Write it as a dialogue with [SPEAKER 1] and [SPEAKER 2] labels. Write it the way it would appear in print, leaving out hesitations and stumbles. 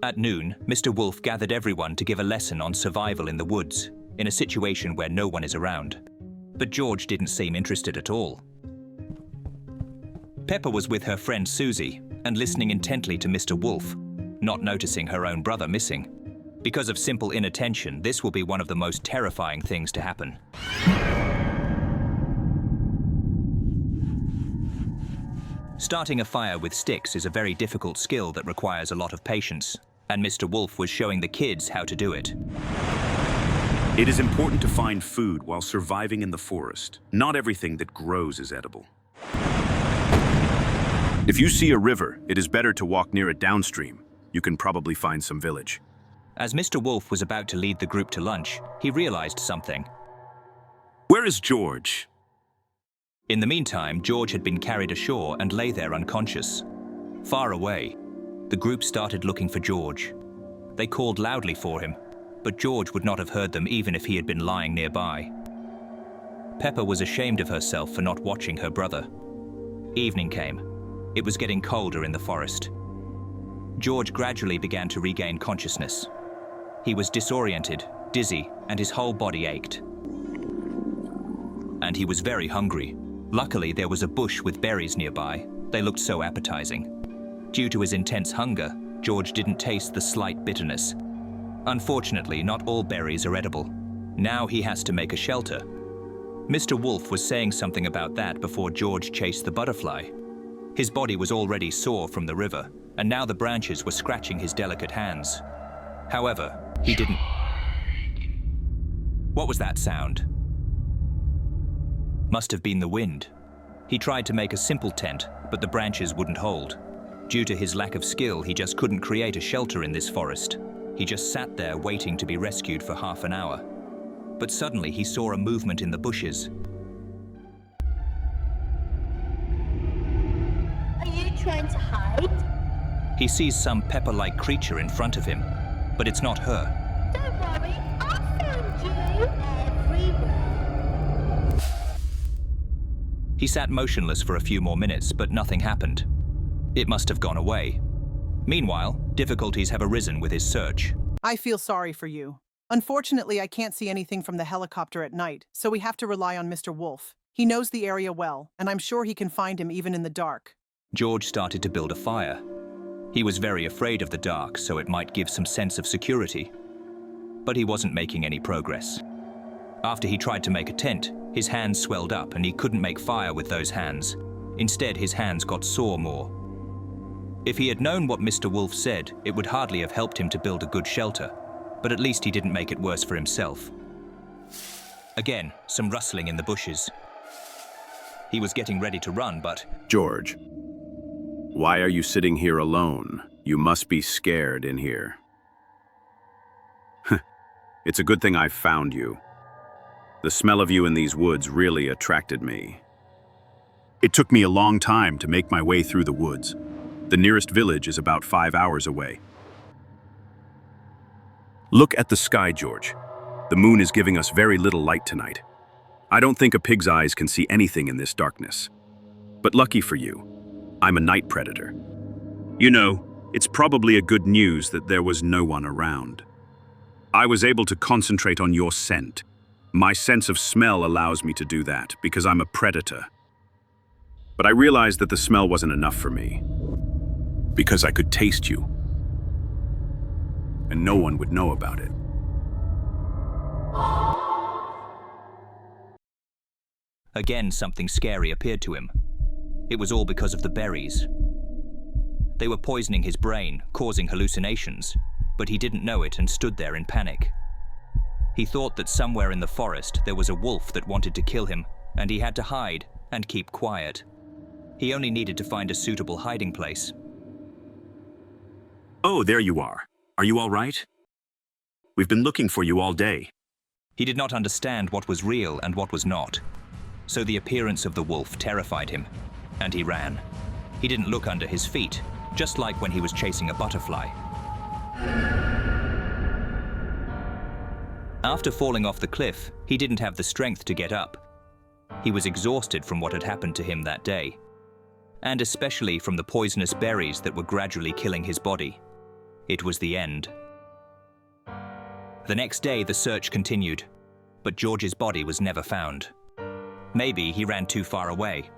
[SPEAKER 1] At noon, Mr. Wolf gathered everyone to give a lesson on survival in the woods, in a situation where no one is around. But George didn't seem interested at all. Pepper was with her friend Susie and listening intently to Mr. Wolf, not noticing her own brother missing. Because of simple inattention, this will be one of the most terrifying things to happen. Starting a fire with sticks is a very difficult skill that requires a lot of patience, and Mr. Wolf was showing the kids how to do it.
[SPEAKER 2] It is important to find food while surviving in the forest. Not everything that grows is edible. If you see a river, it is better to walk near it downstream. You can probably find some village.
[SPEAKER 1] As Mr. Wolf was about to lead the group to lunch, he realized something.
[SPEAKER 2] Where is George?
[SPEAKER 1] In the meantime, George had been carried ashore and lay there unconscious. Far away, the group started looking for George. They called loudly for him, but George would not have heard them even if he had been lying nearby. Pepper was ashamed of herself for not watching her brother. Evening came. It was getting colder in the forest. George gradually began to regain consciousness. He was disoriented, dizzy, and his whole body ached. And he was very hungry. Luckily, there was a bush with berries nearby. They looked so appetizing. Due to his intense hunger, George didn't taste the slight bitterness. Unfortunately, not all berries are edible. Now he has to make a shelter. Mr. Wolf was saying something about that before George chased the butterfly. His body was already sore from the river, and now the branches were scratching his delicate hands. However, he didn't... What was that sound? Must have been the wind. He tried to make a simple tent, but the branches wouldn't hold. Due to his lack of skill, he just couldn't create a shelter in this forest. He just sat there waiting to be rescued for half an hour. But suddenly he saw a movement in the bushes.
[SPEAKER 3] Are you trying to hide?
[SPEAKER 1] He sees some pepper-like creature in front of him, but it's not her.
[SPEAKER 3] Don't worry, I'll find you everywhere.
[SPEAKER 1] He sat motionless for a few more minutes, but nothing happened. It must have gone away. Meanwhile, difficulties have arisen with his search.
[SPEAKER 4] I feel sorry for you. Unfortunately, I can't see anything from the helicopter at night, so we have to rely on Mr. Wolf. He knows the area well, and I'm sure he can find him even in the dark.
[SPEAKER 1] George started to build a fire. He was very afraid of the dark, so it might give some sense of security. But he wasn't making any progress. After he tried to make a tent, his hands swelled up and he couldn't make fire with those hands. Instead, his hands got sore more. If he had known what Mr. Wolf said, it would hardly have helped him to build a good shelter, but at least he didn't make it worse for himself. Again, some rustling in the bushes. He was getting ready to run, but...
[SPEAKER 2] George, why are you sitting here alone? You must be scared in here. It's a good thing I found you. The smell of you in these woods really attracted me. It took me a long time to make my way through the woods. The nearest village is about 5 hours away. Look at the sky, George. The moon is giving us very little light tonight. I don't think a pig's eyes can see anything in this darkness. But lucky for you, I'm a night predator. You know, it's probably a good news that there was no one around. I was able to concentrate on your scent. My sense of smell allows me to do that because I'm a predator. But I realized that the smell wasn't enough for me, because I could taste you, and no one would know about it.
[SPEAKER 1] Again, something scary appeared to him. It was all because of the berries. They were poisoning his brain, causing hallucinations, but he didn't know it and stood there in panic. He thought that somewhere in the forest there was a wolf that wanted to kill him, and he had to hide and keep quiet. He only needed to find a suitable hiding place.
[SPEAKER 2] Oh, there you are. Are you all right? We've been looking for you all day.
[SPEAKER 1] He did not understand what was real and what was not. So the appearance of the wolf terrified him, and he ran. He didn't look under his feet, just like when he was chasing a butterfly. After falling off the cliff, he didn't have the strength to get up. He was exhausted from what had happened to him that day, and especially from the poisonous berries that were gradually killing his body. It was the end. The next day, the search continued, but George's body was never found. Maybe he ran too far away,